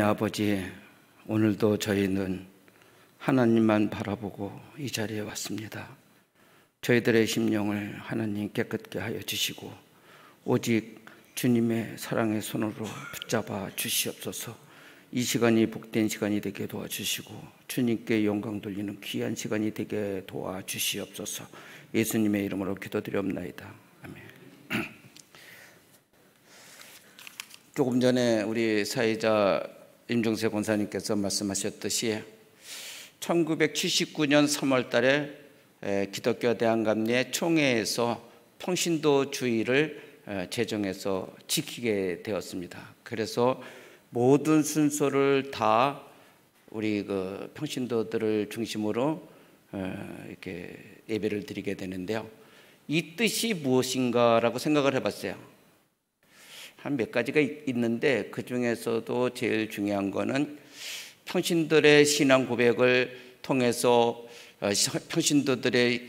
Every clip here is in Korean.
아버지, 오늘도 저희는 하나님만 바라보고 이 자리에 왔습니다. 저희들의 심령을 하나님 깨끗게 하여 주시고 오직 주님의 사랑의 손으로 붙잡아 주시옵소서. 이 시간이 복된 시간이 되게 도와주시고 주님께 영광 돌리는 귀한 시간이 되게 도와주시옵소서. 예수님의 이름으로 기도드리옵나이다. 아멘. 조금 전에 우리 사회자 임종세 권사님께서 말씀하셨듯이 1979년 3월 달에 기독교 대한감리회 총회에서 평신도 주의를 제정해서 지키게 되었습니다. 그래서 모든 순서를 다 우리 평신도들을 중심으로 이렇게 예배를 드리게 되는데요. 이 뜻이 무엇인가라고 생각을 해봤어요. 한 몇 가지가 있는데 그 중에서도 제일 중요한 거는 평신도들의 신앙 고백을 통해서 평신도들의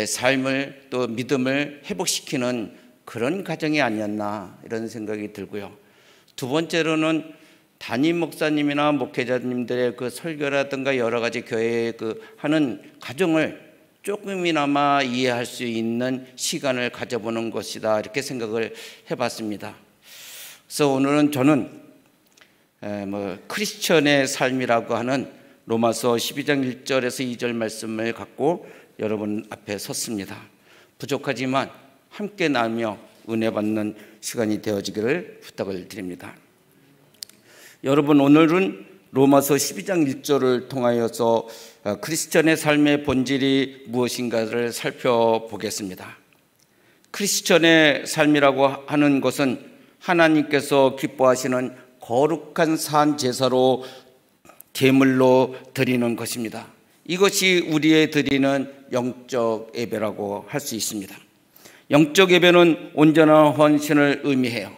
삶을 또 믿음을 회복시키는 그런 과정이 아니었나 이런 생각이 들고요. 두 번째로는 담임 목사님이나 목회자님들의 그 설교라든가 여러 가지 교회의 하는 과정을 조금이나마 이해할 수 있는 시간을 가져보는 것이다 이렇게 생각을 해봤습니다. 그래서 오늘은 저는 크리스천의 삶이라고 하는 로마서 12장 1절에서 2절 말씀을 갖고 여러분 앞에 섰습니다. 부족하지만 함께 나누며 은혜 받는 시간이 되어지기를 부탁을 드립니다. 여러분, 오늘은 로마서 12장 1절을 통하여서 크리스천의 삶의 본질이 무엇인가를 살펴보겠습니다. 크리스천의 삶이라고 하는 것은 하나님께서 기뻐하시는 거룩한 산 제사로 제물로 드리는 것입니다. 이것이 우리의 드리는 영적 예배라고 할 수 있습니다. 영적 예배는 온전한 헌신을 의미해요.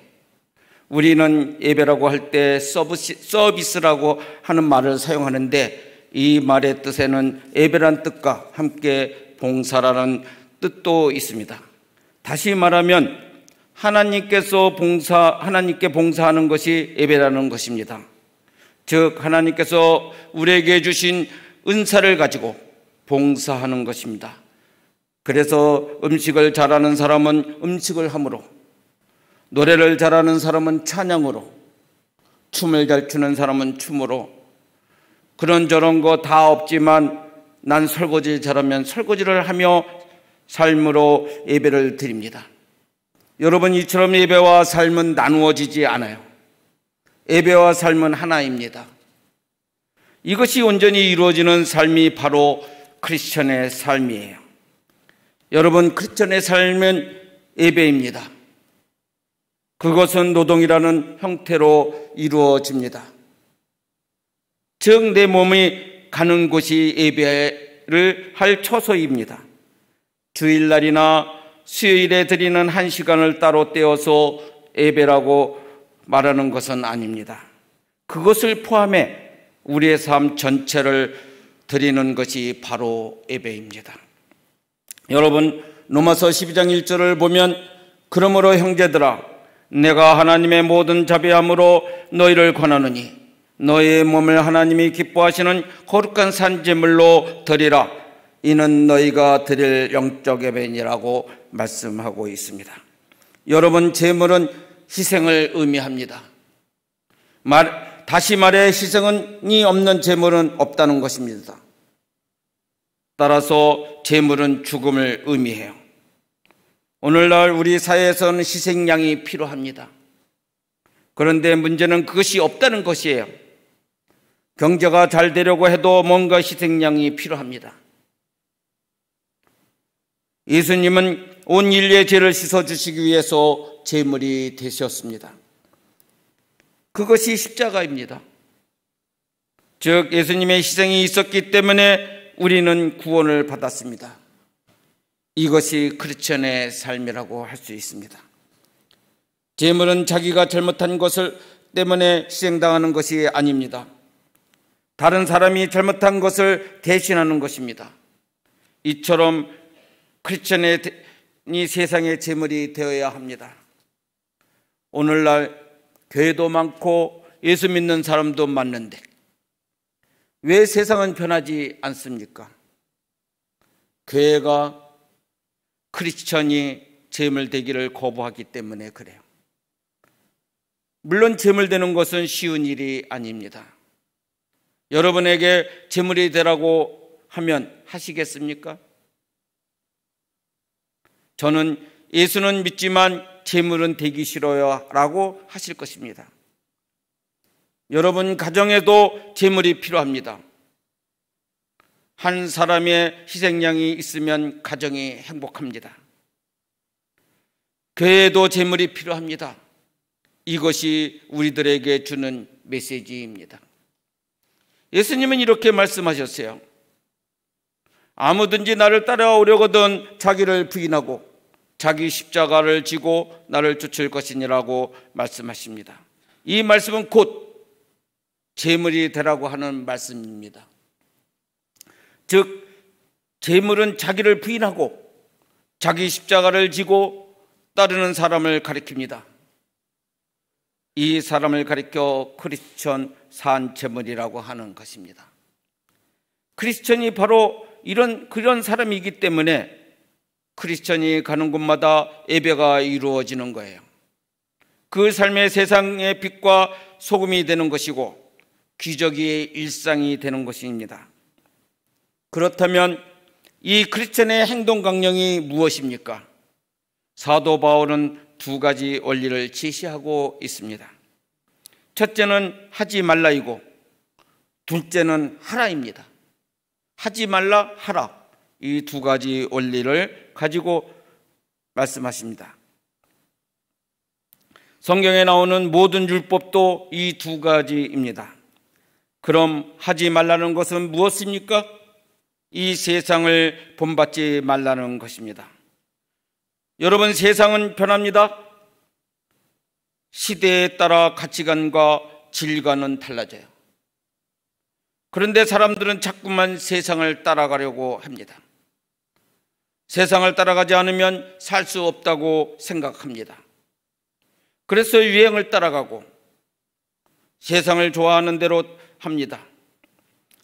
우리는 예배라고 할 때 서비스라고 하는 말을 사용하는데 이 말의 뜻에는 예배란 뜻과 함께 봉사라는 뜻도 있습니다. 다시 말하면 하나님께 봉사하는 것이 예배라는 것입니다. 즉 하나님께서 우리에게 주신 은사를 가지고 봉사하는 것입니다. 그래서 음식을 잘하는 사람은 음식을 함으로, 노래를 잘하는 사람은 찬양으로, 춤을 잘 추는 사람은 춤으로, 그런저런 거 다 없지만 난 설거지 잘하면 설거지를 하며 삶으로 예배를 드립니다. 여러분, 이처럼 예배와 삶은 나누어지지 않아요. 예배와 삶은 하나입니다. 이것이 온전히 이루어지는 삶이 바로 크리스천의 삶이에요. 여러분, 크리스천의 삶은 예배입니다. 그것은 노동이라는 형태로 이루어집니다. 즉 내 몸이 가는 곳이 예배를 할 처소입니다. 주일날이나 수요일에 드리는 한 시간을 따로 떼어서 예배라고 말하는 것은 아닙니다. 그것을 포함해 우리의 삶 전체를 드리는 것이 바로 예배입니다. 여러분, 로마서 12장 1절을 보면 그러므로 형제들아 내가 하나님의 모든 자비함으로 너희를 권하노니 너희의 몸을 하나님이 기뻐하시는 거룩한 산제물로 드리라. 이는 너희가 드릴 영적 예배니라고 말씀하고 있습니다. 여러분, 제물은 희생을 의미합니다. 다시 말해 희생이 없는 제물은 없다는 것입니다. 따라서 제물은 죽음을 의미해요. 오늘날 우리 사회에서는 희생양이 필요합니다. 그런데 문제는 그것이 없다는 것이에요. 경제가 잘 되려고 해도 뭔가 희생양이 필요합니다. 예수님은 온 인류의 죄를 씻어주시기 위해서 제물이 되셨습니다. 그것이 십자가입니다. 즉 예수님의 희생이 있었기 때문에 우리는 구원을 받았습니다. 이것이 크리스천의 삶이라고 할 수 있습니다. 제물은 자기가 잘못한 것을 때문에 희생당하는 것이 아닙니다. 다른 사람이 잘못한 것을 대신하는 것입니다. 이처럼 크리스천이 세상의 제물이 되어야 합니다. 오늘날 교회도 많고 예수 믿는 사람도 많는데 왜 세상은 변하지 않습니까? 교회가 크리스천이 제물되기를 거부하기 때문에 그래요. 물론 제물되는 것은 쉬운 일이 아닙니다. 여러분에게 제물이 되라고 하면 하시겠습니까? 저는 예수는 믿지만 제물은 되기 싫어요 라고 하실 것입니다. 여러분 가정에도 제물이 필요합니다. 한 사람의 희생양이 있으면 가정이 행복합니다. 교회에도 제물이 필요합니다. 이것이 우리들에게 주는 메시지입니다. 예수님은 이렇게 말씀하셨어요. 아무든지 나를 따라오려거든 자기를 부인하고 자기 십자가를 지고 나를 쫓을 것이니라고 말씀하십니다. 이 말씀은 곧 제물이 되라고 하는 말씀입니다. 즉 제물은 자기를 부인하고 자기 십자가를 지고 따르는 사람을 가리킵니다. 이 사람을 가리켜 크리스천 산제물이라고 하는 것입니다. 크리스천이 바로 그런 사람이기 때문에 크리스천이 가는 곳마다 예배가 이루어지는 거예요. 그 삶의 세상의 빛과 소금이 되는 것이고 기적의 일상이 되는 것입니다. 그렇다면 이 크리스천의 행동 강령이 무엇입니까? 사도 바울은 두 가지 원리를 제시하고 있습니다. 첫째는 하지 말라이고 둘째는 하라입니다. 하지 말라, 하라. 이 두 가지 원리를 가지고 말씀하십니다. 성경에 나오는 모든 율법도 이 두 가지입니다. 그럼 하지 말라는 것은 무엇입니까? 이 세상을 본받지 말라는 것입니다. 여러분, 세상은 변합니다. 시대에 따라 가치관과 질관은 달라져요. 그런데 사람들은 자꾸만 세상을 따라가려고 합니다. 세상을 따라가지 않으면 살 수 없다고 생각합니다. 그래서 유행을 따라가고 세상을 좋아하는 대로 합니다.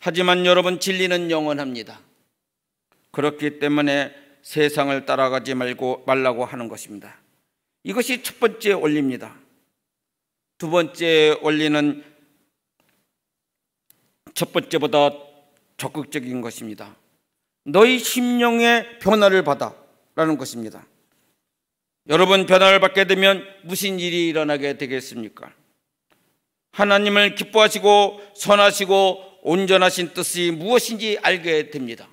하지만 여러분, 진리는 영원합니다. 그렇기 때문에 세상을 따라가지 말라고 하는 것입니다. 이것이 첫 번째 원리입니다. 두 번째 원리는 첫 번째보다 적극적인 것입니다. 너희 심령의 변화를 받아 라는 것입니다. 여러분, 변화를 받게 되면 무슨 일이 일어나게 되겠습니까? 하나님을 기뻐하시고 선하시고 온전하신 뜻이 무엇인지 알게 됩니다.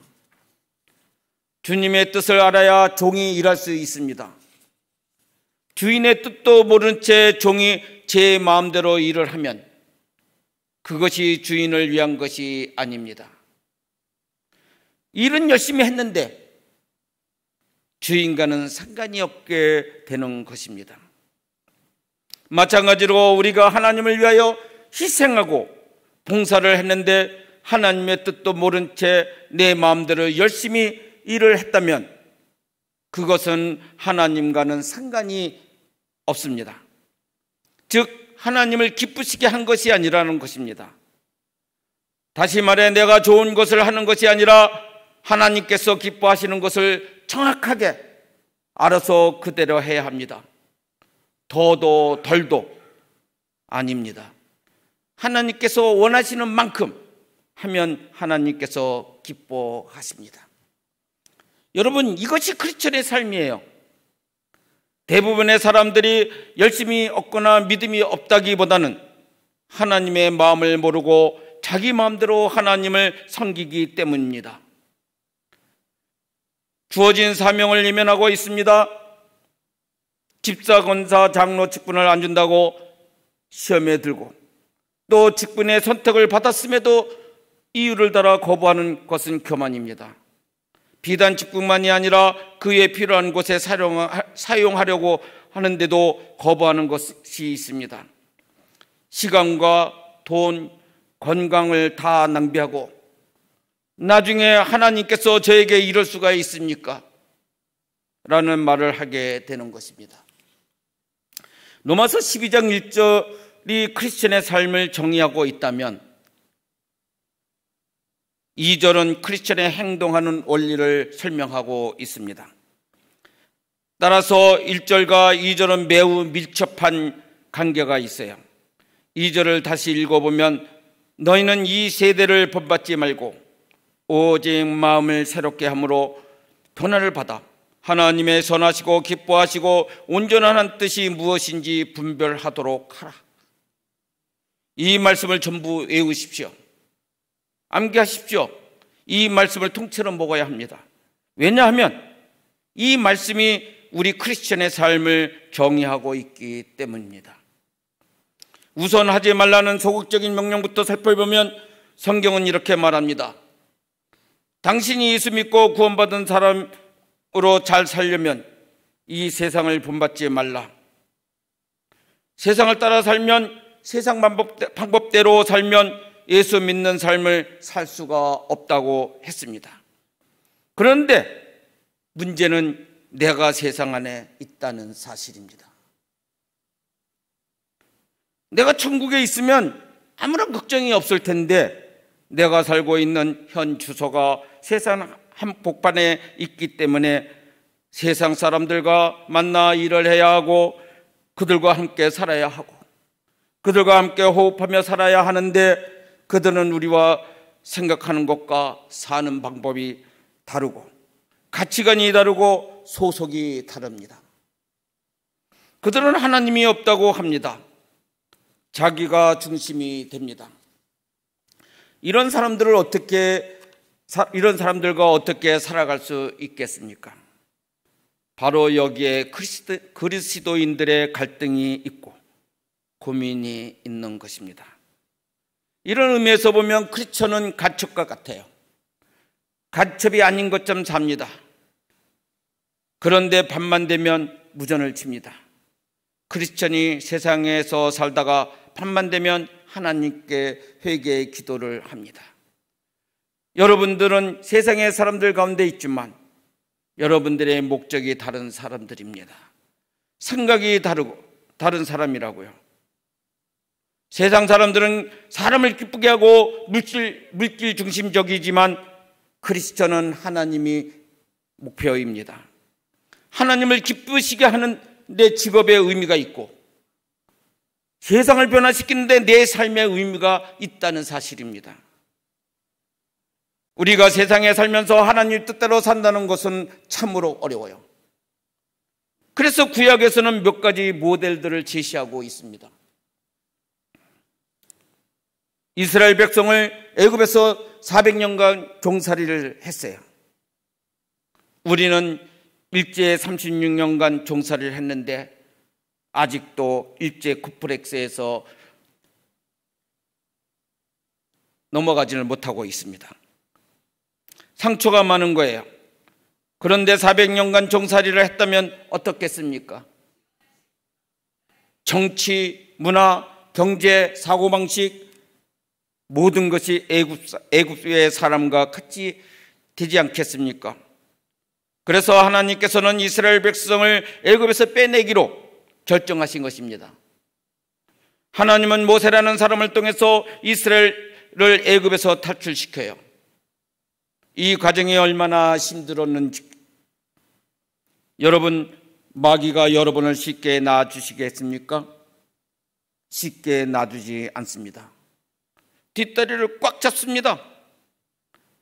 주님의 뜻을 알아야 종이 일할 수 있습니다. 주인의 뜻도 모른 채 종이 제 마음대로 일을 하면 그것이 주인을 위한 것이 아닙니다. 일은 열심히 했는데 주인과는 상관이 없게 되는 것입니다. 마찬가지로 우리가 하나님을 위하여 희생하고 봉사를 했는데 하나님의 뜻도 모른 채 내 마음대로 열심히 일을 했다면 그것은 하나님과는 상관이 없습니다. 즉 하나님을 기쁘시게 한 것이 아니라는 것입니다. 다시 말해, 내가 좋은 것을 하는 것이 아니라 하나님께서 기뻐하시는 것을 정확하게 알아서 그대로 해야 합니다. 더도 덜도 아닙니다. 하나님께서 원하시는 만큼 하면 하나님께서 기뻐하십니다. 여러분, 이것이 크리스천의 삶이에요. 대부분의 사람들이 열심히 얻거나 믿음이 없다기보다는 하나님의 마음을 모르고 자기 마음대로 하나님을 섬기기 때문입니다. 주어진 사명을 예면하고 있습니다. 집사, 권사, 장로 직분을 안 준다고 시험에 들고 또 직분의 선택을 받았음에도 이유를 달아 거부하는 것은 교만입니다. 비단 직분만이 아니라 그에 필요한 곳에 사용하려고 하는데도 거부하는 것이 있습니다. 시간과 돈, 건강을 다 낭비하고 나중에 하나님께서 저에게 이럴 수가 있습니까? 라는 말을 하게 되는 것입니다. 로마서 12장 크리스천의 삶을 정의하고 있다면 2절은 크리스천의 행동하는 원리를 설명하고 있습니다. 따라서 1절과 2절은 매우 밀접한 관계가 있어요. 2절을 다시 읽어보면 너희는 이 세대를 본받지 말고 오직 마음을 새롭게 함으로 변화를 받아 하나님의 선하시고 기뻐하시고 온전한 뜻이 무엇인지 분별하도록 하라. 이 말씀을 전부 외우십시오. 암기하십시오. 이 말씀을 통째로 먹어야 합니다. 왜냐하면 이 말씀이 우리 크리스천의 삶을 정의하고 있기 때문입니다. 우선 하지 말라는 소극적인 명령부터 살펴보면 성경은 이렇게 말합니다. 당신이 예수 믿고 구원받은 사람으로 잘 살려면 이 세상을 본받지 말라. 세상을 따라 살면, 세상 방법대로 살면 예수 믿는 삶을 살 수가 없다고 했습니다. 그런데 문제는 내가 세상 안에 있다는 사실입니다. 내가 천국에 있으면 아무런 걱정이 없을 텐데 내가 살고 있는 현 주소가 세상 한복판에 있기 때문에 세상 사람들과 만나 일을 해야 하고 그들과 함께 살아야 하고 그들과 함께 호흡하며 살아야 하는데 그들은 우리와 생각하는 것과 사는 방법이 다르고 가치관이 다르고 소속이 다릅니다. 그들은 하나님이 없다고 합니다. 자기가 중심이 됩니다. 이런 사람들과 어떻게 살아갈 수 있겠습니까? 바로 여기에 그리스도인들의 갈등이 있고 고민이 있는 것입니다. 이런 의미에서 보면 크리스천은 가축과 같아요. 가축이 아닌 것처럼 삽니다. 그런데 밤만 되면 무전을 칩니다. 크리스천이 세상에서 살다가 밤만 되면 하나님께 회개의 기도를 합니다. 여러분들은 세상의 사람들 가운데 있지만 여러분들의 목적이 다른 사람들입니다. 생각이 다른 사람이라고요. 세상 사람들은 사람을 기쁘게 하고 물질 중심적이지만 크리스천은 하나님이 목표입니다. 하나님을 기쁘시게 하는 내 직업의 의미가 있고 세상을 변화시키는데 내 삶의 의미가 있다는 사실입니다. 우리가 세상에 살면서 하나님 뜻대로 산다는 것은 참으로 어려워요. 그래서 구약에서는 몇 가지 모델들을 제시하고 있습니다. 이스라엘 백성을 애굽에서 400년간 종살이를 했어요. 우리는 일제 36년간 종살이를 했는데 아직도 일제 쿠플렉스에서 넘어가지를 못하고 있습니다. 상처가 많은 거예요. 그런데 400년간 종살이를 했다면 어떻겠습니까? 정치, 문화, 경제, 사고방식 모든 것이 애굽의 사람과 같이 되지 않겠습니까? 그래서 하나님께서는 이스라엘 백성을 애굽에서 빼내기로 결정하신 것입니다. 하나님은 모세라는 사람을 통해서 이스라엘을 애굽에서 탈출시켜요. 이 과정이 얼마나 힘들었는지 여러분, 마귀가 여러분을 쉽게 놔주시겠습니까? 쉽게 놔두지 않습니다. 뒷다리를 꽉 잡습니다.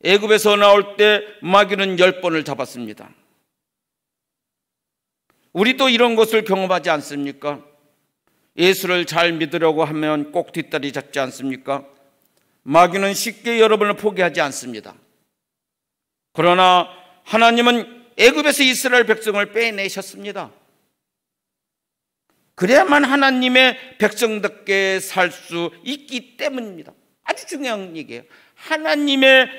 애굽에서 나올 때 마귀는 10번을 잡았습니다. 우리도 이런 것을 경험하지 않습니까? 예수를 잘 믿으려고 하면 꼭 뒷다리 잡지 않습니까? 마귀는 쉽게 여러분을 포기하지 않습니다. 그러나 하나님은 애굽에서 이스라엘 백성을 빼내셨습니다. 그래야만 하나님의 백성답게 살 수 있기 때문입니다. 아주 중요한 얘기예요. 하나님의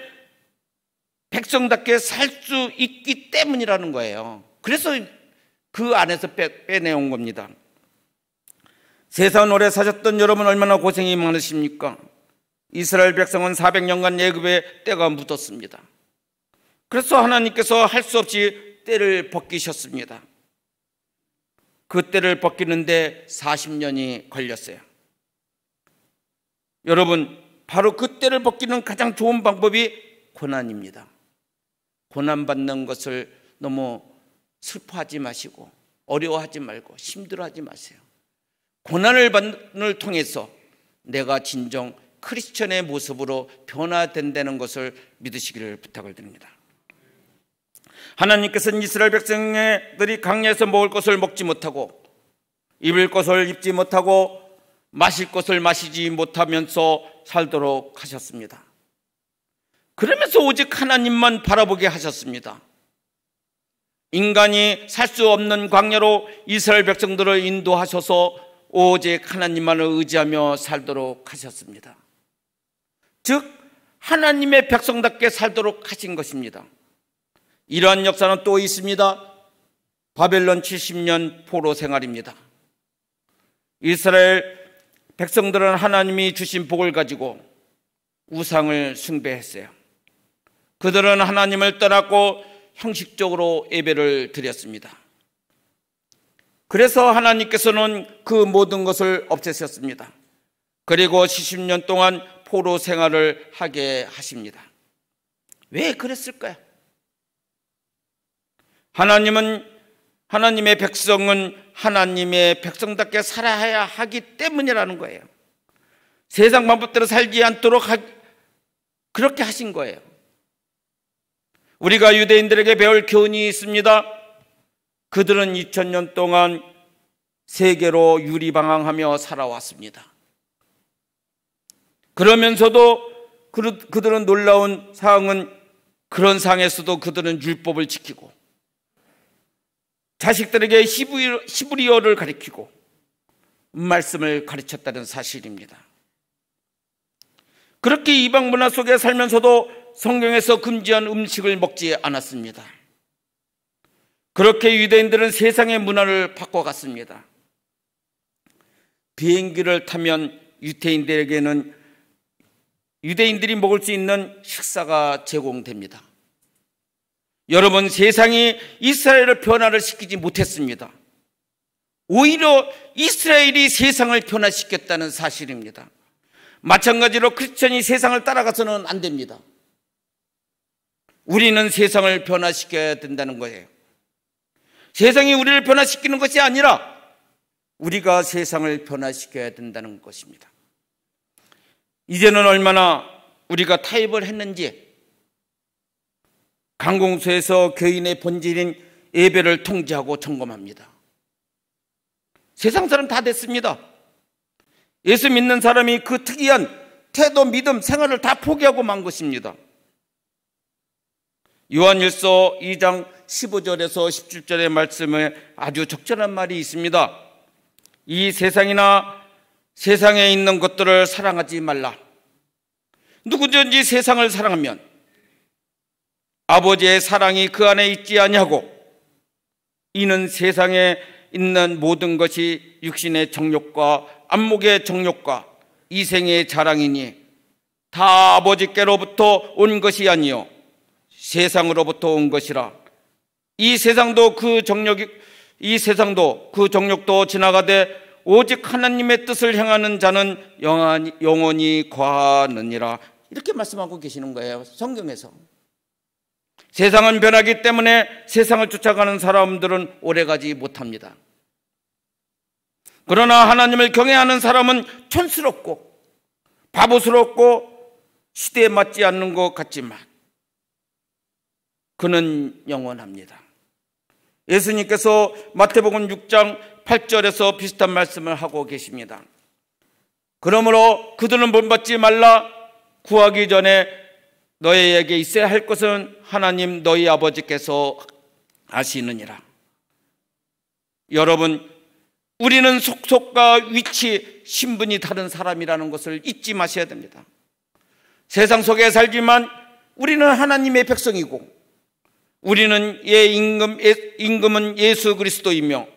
백성답게 살 수 있기 때문이라는 거예요. 그래서 그 안에서 빼내온 겁니다. 세상 오래 사셨던 여러분 얼마나 고생이 많으십니까? 이스라엘 백성은 400년간 애굽에 때가 묻었습니다. 그래서 하나님께서 할 수 없이 때를 벗기셨습니다. 그 때를 벗기는데 40년이 걸렸어요. 여러분, 바로 그 때를 벗기는 가장 좋은 방법이 고난입니다. 고난받는 것을 너무 슬퍼하지 마시고 어려워하지 말고 힘들어하지 마세요. 고난을 통해서 내가 진정 크리스천의 모습으로 변화된다는 것을 믿으시기를 부탁을 드립니다. 하나님께서는 이스라엘 백성들이 광야에서 먹을 것을 먹지 못하고 입을 것을 입지 못하고 마실 것을 마시지 못하면서 살도록 하셨습니다. 그러면서 오직 하나님만 바라보게 하셨습니다. 인간이 살 수 없는 광야로 이스라엘 백성들을 인도하셔서 오직 하나님만을 의지하며 살도록 하셨습니다. 즉 하나님의 백성답게 살도록 하신 것입니다. 이러한 역사는 또 있습니다. 바벨론 70년 포로 생활입니다. 이스라엘 백성들은 하나님이 주신 복을 가지고 우상을 숭배했어요. 그들은 하나님을 떠났고 형식적으로 예배를 드렸습니다. 그래서 하나님께서는 그 모든 것을 없애셨습니다. 그리고 70년 동안 포로 생활을 하게 하십니다. 왜 그랬을까요? 하나님의 백성은 하나님의 백성답게 살아야 하기 때문이라는 거예요. 세상 방법대로 살지 않도록 그렇게 하신 거예요. 우리가 유대인들에게 배울 교훈이 있습니다. 그들은 2000년 동안 세계로 유리방황하며 살아왔습니다. 그러면서도 그들은 놀라운 사항은 그런 상황에서도 그들은 율법을 지키고 자식들에게 히브리어를 가르치고 말씀을 가르쳤다는 사실입니다. 그렇게 이방 문화 속에 살면서도 성경에서 금지한 음식을 먹지 않았습니다. 그렇게 유대인들은 세상의 문화를 바꿔갔습니다. 비행기를 타면 유대인들이 먹을 수 있는 식사가 제공됩니다. 여러분, 세상이 이스라엘을 변화를 시키지 못했습니다. 오히려 이스라엘이 세상을 변화시켰다는 사실입니다. 마찬가지로 크리스천이 세상을 따라가서는 안 됩니다. 우리는 세상을 변화시켜야 된다는 거예요. 세상이 우리를 변화시키는 것이 아니라 우리가 세상을 변화시켜야 된다는 것입니다. 이제는 얼마나 우리가 타협을 했는지 강공소에서 교인의 본질인 예배를 통제하고 점검합니다. 세상 사람 다 됐습니다. 예수 믿는 사람이 그 특이한 태도, 믿음, 생활을 다 포기하고 만 것입니다. 요한일서 2장 15절에서 17절의 말씀에 아주 적절한 말이 있습니다. 이 세상에 있는 것들을 사랑하지 말라. 누구든지 세상을 사랑하면 아버지의 사랑이 그 안에 있지 아니하고, 이는 세상에 있는 모든 것이 육신의 정욕과 안목의 정욕과 이생의 자랑이니 다 아버지께로부터 온 것이 아니요 세상으로부터 온 것이라. 이 세상도 그 정욕도 지나가되 오직 하나님의 뜻을 행하는 자는 영원히 거하느니라. 이렇게 말씀하고 계시는 거예요, 성경에서. 세상은 변하기 때문에 세상을 쫓아가는 사람들은 오래가지 못합니다. 그러나 하나님을 경외하는 사람은 촌스럽고 바보스럽고 시대에 맞지 않는 것 같지만 그는 영원합니다. 예수님께서 마태복음 6장 8절에서 비슷한 말씀을 하고 계십니다. 그러므로 그들은 본받지 말라. 구하기 전에 너희에게 있어야 할 것은 하나님 너희 아버지께서 아시느니라. 여러분, 우리는 속속과 위치, 신분이 다른 사람이라는 것을 잊지 마셔야 됩니다. 세상 속에 살지만 우리는 하나님의 백성이고 우리는 임금은 예수 그리스도이며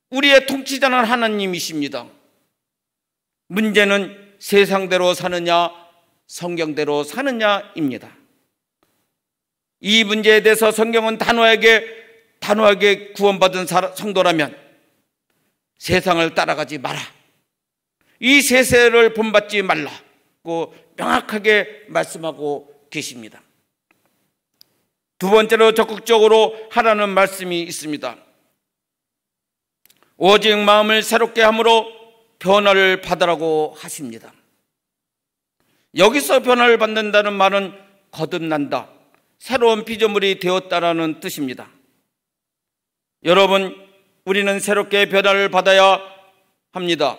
우리의 통치자는 하나님이십니다. 문제는 세상대로 사느냐 성경대로 사느냐입니다. 이 문제에 대해서 성경은 단호하게 구원받은 성도라면 세상을 따라가지 마라, 이 세세를 본받지 말라고 명확하게 말씀하고 계십니다. 두 번째로 적극적으로 하라는 말씀이 있습니다. 오직 마음을 새롭게 함으로 변화를 받으라고 하십니다. 여기서 변화를 받는다는 말은 거듭난다, 새로운 피조물이 되었다라는 뜻입니다. 여러분, 우리는 새롭게 변화를 받아야 합니다.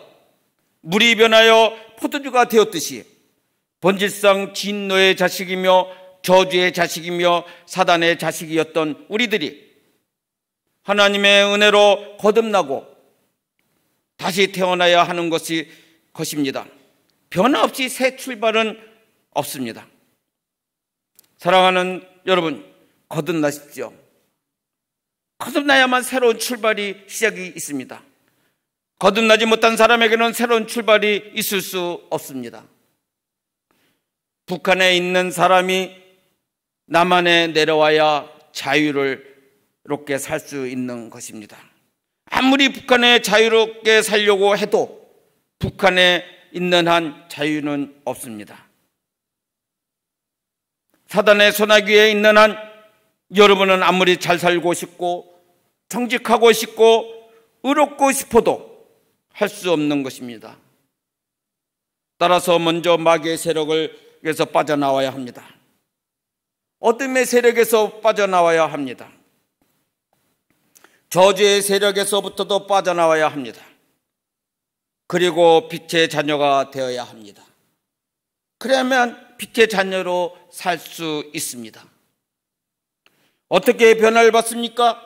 물이 변하여 포도주가 되었듯이 본질상 진노의 자식이며 저주의 자식이며 사단의 자식이었던 우리들이 하나님의 은혜로 거듭나고 다시 태어나야 하는 것입니다. 변화 없이 새 출발은 없습니다. 사랑하는 여러분, 거듭나십시오. 거듭나야만 새로운 출발이 시작이 있습니다. 거듭나지 못한 사람에게는 새로운 출발이 있을 수 없습니다. 북한에 있는 사람이 남한에 내려와야 자유롭게 살 수 있는 것입니다. 아무리 북한에 자유롭게 살려고 해도 북한에 있는 한 자유는 없습니다. 사단의 소나기에 있는 한 여러분은 아무리 잘 살고 싶고 정직하고 싶고 의롭고 싶어도 할 수 없는 것입니다. 따라서 먼저 마귀의 세력에서 빠져나와야 합니다. 어둠의 세력에서 빠져나와야 합니다. 저주의 세력에서부터도 빠져나와야 합니다. 그리고 빛의 자녀가 되어야 합니다. 그래야만 빛의 자녀로 살 수 있습니다. 어떻게 변화를 받습니까?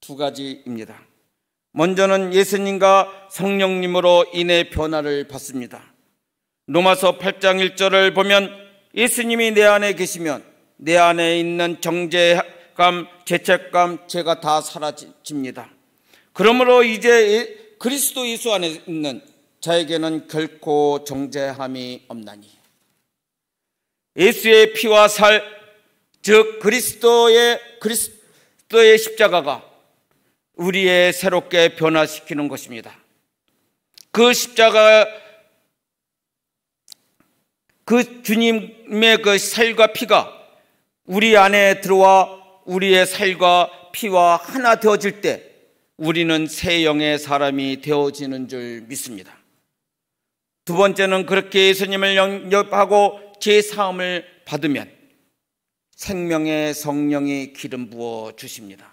두 가지입니다. 먼저는 예수님과 성령님으로 인해 변화를 받습니다. 로마서 8장 1절을 보면 예수님이 내 안에 계시면 내 안에 있는 정죄감, 죄책감, 죄가 다 사라집니다. 그러므로 이제 그리스도 예수 안에 있는 자에게는 결코 정죄함이 없나니 예수의 피와 살, 즉 그리스도의 십자가가 우리의 새롭게 변화시키는 것입니다. 그 십자가, 그 주님의 그 살과 피가 우리 안에 들어와 우리의 살과 피와 하나 되어질 때 우리는 새 영의 사람이 되어지는 줄 믿습니다. 두 번째는 그렇게 예수님을 영접하고 제사함을 받으면 생명의 성령이 기름 부어 주십니다.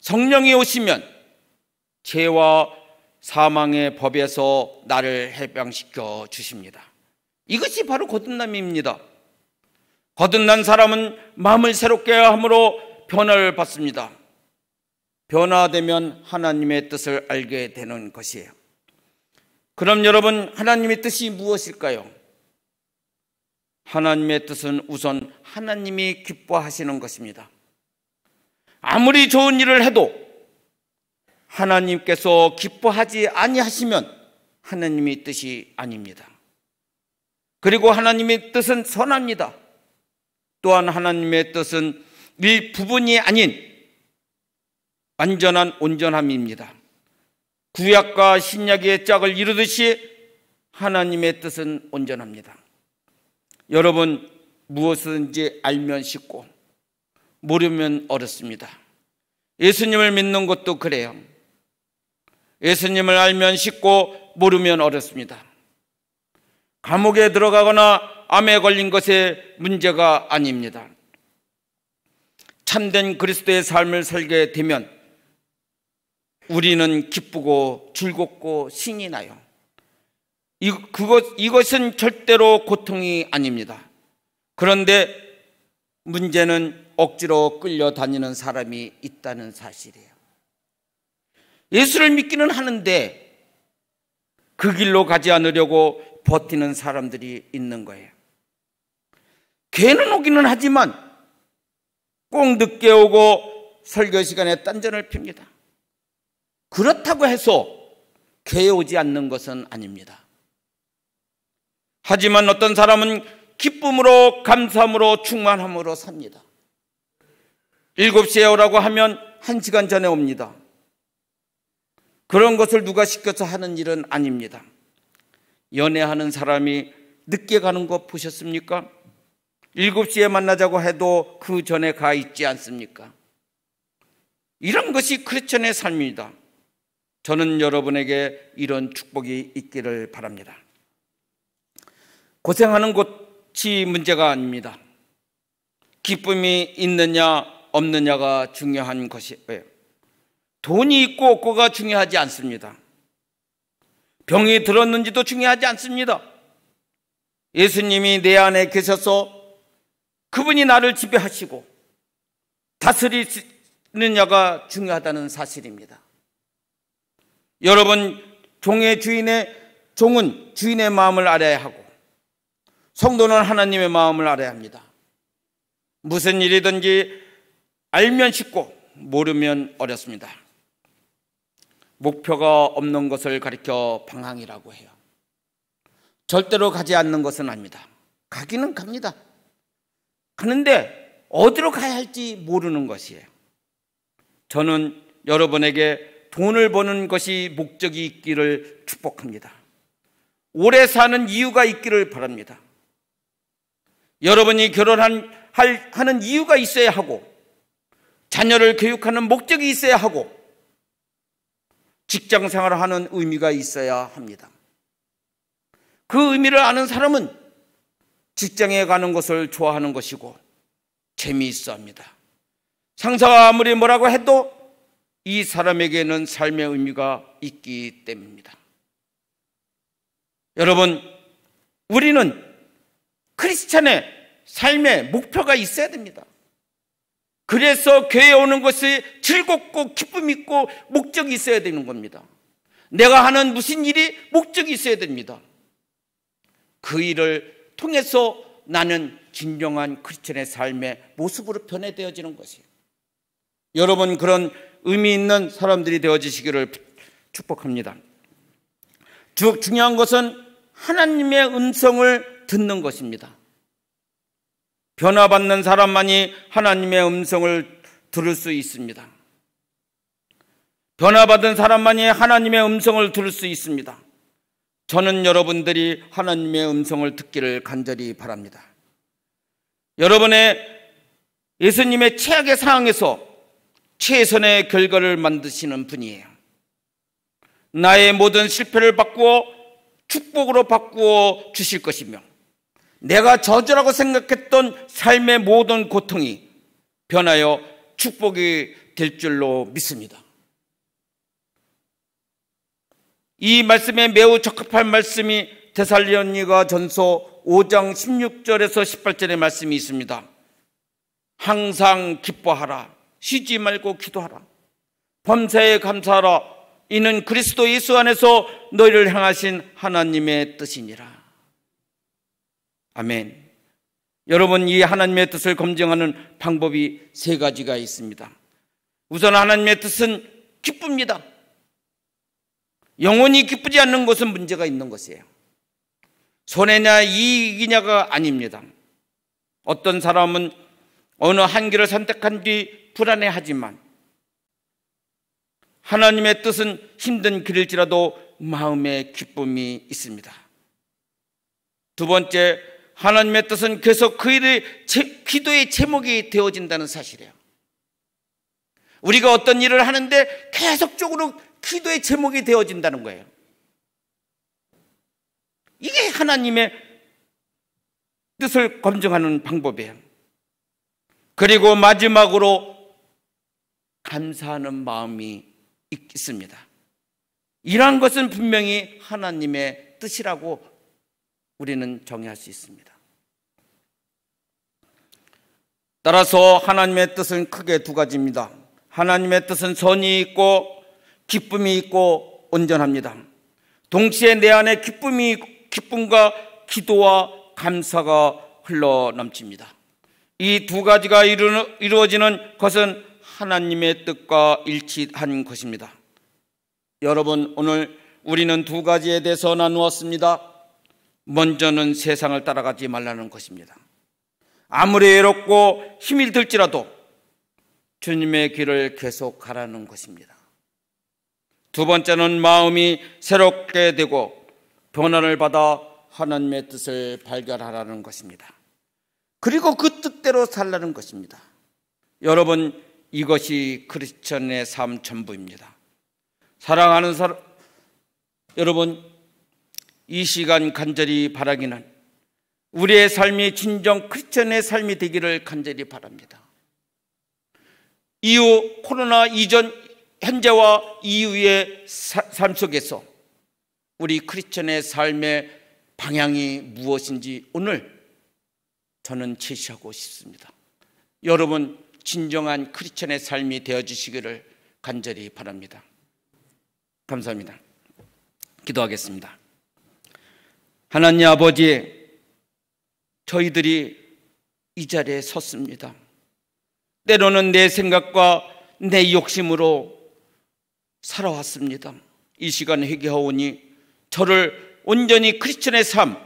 성령이 오시면 죄와 사망의 법에서 나를 해방시켜 주십니다. 이것이 바로 거듭남입니다. 거듭난 사람은 마음을 새롭게 함으로 변화를 받습니다. 변화되면 하나님의 뜻을 알게 되는 것이에요. 그럼 여러분, 하나님의 뜻이 무엇일까요? 하나님의 뜻은 우선 하나님이 기뻐하시는 것입니다. 아무리 좋은 일을 해도 하나님께서 기뻐하지 아니하시면 하나님의 뜻이 아닙니다. 그리고 하나님의 뜻은 선합니다. 또한 하나님의 뜻은 일부분이 아닌 완전한 온전함입니다. 구약과 신약의 짝을 이루듯이 하나님의 뜻은 온전합니다. 여러분, 무엇인지 알면 쉽고 모르면 어렵습니다. 예수님을 믿는 것도 그래요. 예수님을 알면 쉽고 모르면 어렵습니다. 감옥에 들어가거나 암에 걸린 것에 문제가 아닙니다. 참된 그리스도의 삶을 살게 되면 우리는 기쁘고 즐겁고 신이 나요. 이것은 절대로 고통이 아닙니다. 그런데 문제는 억지로 끌려다니는 사람이 있다는 사실이에요. 예수를 믿기는 하는데 그 길로 가지 않으려고 버티는 사람들이 있는 거예요. 걔는 오기는 하지만 꼭 늦게 오고 설교 시간에 딴전을 핍니다. 그렇다고 해서 교회 오지 않는 것은 아닙니다. 하지만 어떤 사람은 기쁨으로 감사함으로 충만함으로 삽니다. 7시에 오라고 하면 1시간 전에 옵니다. 그런 것을 누가 시켜서 하는 일은 아닙니다. 연애하는 사람이 늦게 가는 거 보셨습니까? 7시에 만나자고 해도 그 전에 가 있지 않습니까? 이런 것이 크리스천의 삶입니다. 저는 여러분에게 이런 축복이 있기를 바랍니다. 고생하는 것이 문제가 아닙니다. 기쁨이 있느냐 없느냐가 중요한 것이에요. 돈이 있고 없고가 중요하지 않습니다. 병이 들었는지도 중요하지 않습니다. 예수님이 내 안에 계셔서 그분이 나를 지배하시고 다스리느냐가 중요하다는 사실입니다. 여러분, 종은 주인의 마음을 알아야 하고 성도는 하나님의 마음을 알아야 합니다. 무슨 일이든지 알면 쉽고 모르면 어렵습니다. 목표가 없는 것을 가리켜 방황이라고 해요. 절대로 가지 않는 것은 아닙니다. 가기는 갑니다. 가는데 어디로 가야 할지 모르는 것이에요. 저는 여러분에게 돈을 버는 것이 목적이 있기를 축복합니다. 오래 사는 이유가 있기를 바랍니다. 여러분이 하는 이유가 있어야 하고, 자녀를 교육하는 목적이 있어야 하고, 직장 생활을 하는 의미가 있어야 합니다. 그 의미를 아는 사람은 직장에 가는 것을 좋아하는 것이고 재미있어 합니다. 상사가 아무리 뭐라고 해도 이 사람에게는 삶의 의미가 있기 때문입니다. 여러분, 우리는 크리스찬의 삶의 목표가 있어야 됩니다. 그래서 교회에 오는 것이 즐겁고 기쁨이 있고 목적이 있어야 되는 겁니다. 내가 하는 무슨 일이 목적이 있어야 됩니다. 그 일을 통해서 나는 진정한 크리스천의 삶의 모습으로 변해되어지는 것이에요. 여러분, 그런 의미 있는 사람들이 되어지시기를 축복합니다. 중요한 것은 하나님의 음성을 듣는 것입니다. 변화받는 사람만이 하나님의 음성을 들을 수 있습니다. 변화받은 사람만이 하나님의 음성을 들을 수 있습니다. 저는 여러분들이 하나님의 음성을 듣기를 간절히 바랍니다. 여러분의 예수님의 최악의 상황에서 최선의 결과를 만드시는 분이에요. 나의 모든 실패를 바꾸어 축복으로 바꾸어 주실 것이며, 내가 저주라고 생각했던 삶의 모든 고통이 변하여 축복이 될 줄로 믿습니다. 이 말씀에 매우 적합한 말씀이 데살로니가 전서 5장 16절에서 18절의 말씀이 있습니다. 항상 기뻐하라. 쉬지 말고 기도하라. 범사에 감사하라. 이는 그리스도 예수 안에서 너희를 향하신 하나님의 뜻이니라. 아멘. 여러분, 이 하나님의 뜻을 검증하는 방법이 3가지가 있습니다. 우선 하나님의 뜻은 기쁩니다. 영원히 기쁘지 않는 것은 문제가 있는 것이에요. 손해냐 이익이냐가 아닙니다. 어떤 사람은 어느 한 길을 선택한 뒤 불안해하지만 하나님의 뜻은 힘든 길일지라도 마음에 기쁨이 있습니다. 두 번째, 하나님의 뜻은 계속 그 일이 기도의 제목이 되어진다는 사실이에요. 우리가 어떤 일을 하는데 계속적으로 기도의 제목이 되어진다는 거예요. 이게 하나님의 뜻을 검증하는 방법이에요. 그리고 마지막으로 감사하는 마음이 있습니다. 이러한 것은 분명히 하나님의 뜻이라고 우리는 정의할 수 있습니다. 따라서 하나님의 뜻은 크게 2가지입니다. 하나님의 뜻은 선이 있고 기쁨이 있고 온전합니다. 동시에 내 안에 기쁨과 기도와 감사가 흘러넘칩니다. 이 2가지가 이루어지는 것은 하나님의 뜻과 일치한 것입니다. 여러분, 오늘 우리는 2가지에 대해서 나누었습니다. 먼저는 세상을 따라가지 말라는 것입니다. 아무리 외롭고 힘이 들지라도 주님의 길을 계속 가라는 것입니다. 두 번째는 마음이 새롭게 되고 변화를 받아 하나님의 뜻을 발견하라는 것입니다. 그리고 그 뜻대로 살라는 것입니다. 여러분, 이것이 크리스천의 삶 전부입니다. 사랑하는 여러분, 이 시간 간절히 바라기는 우리의 삶이 진정 크리스천의 삶이 되기를 간절히 바랍니다. 이후 코로나 이전 현재와 이후의 삶 속에서 우리 크리스천의 삶의 방향이 무엇인지 오늘 저는 제시하고 싶습니다. 여러분, 진정한 크리스천의 삶이 되어주시기를 간절히 바랍니다. 감사합니다. 기도하겠습니다. 하나님 아버지, 저희들이 이 자리에 섰습니다. 때로는 내 생각과 내 욕심으로 살아왔습니다. 이 시간 회개하오니 저를 온전히 크리스천의 삶,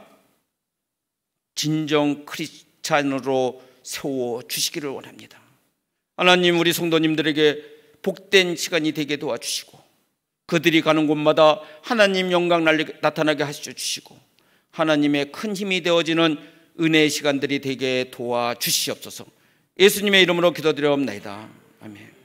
진정 크리스찬으로 세워주시기를 원합니다. 하나님, 우리 성도님들에게 복된 시간이 되게 도와주시고 그들이 가는 곳마다 하나님 영광 나타나게 하셔 주시고 하나님의 큰 힘이 되어지는 은혜의 시간들이 되게 도와주시옵소서. 예수님의 이름으로 기도드려옵나이다. 아멘.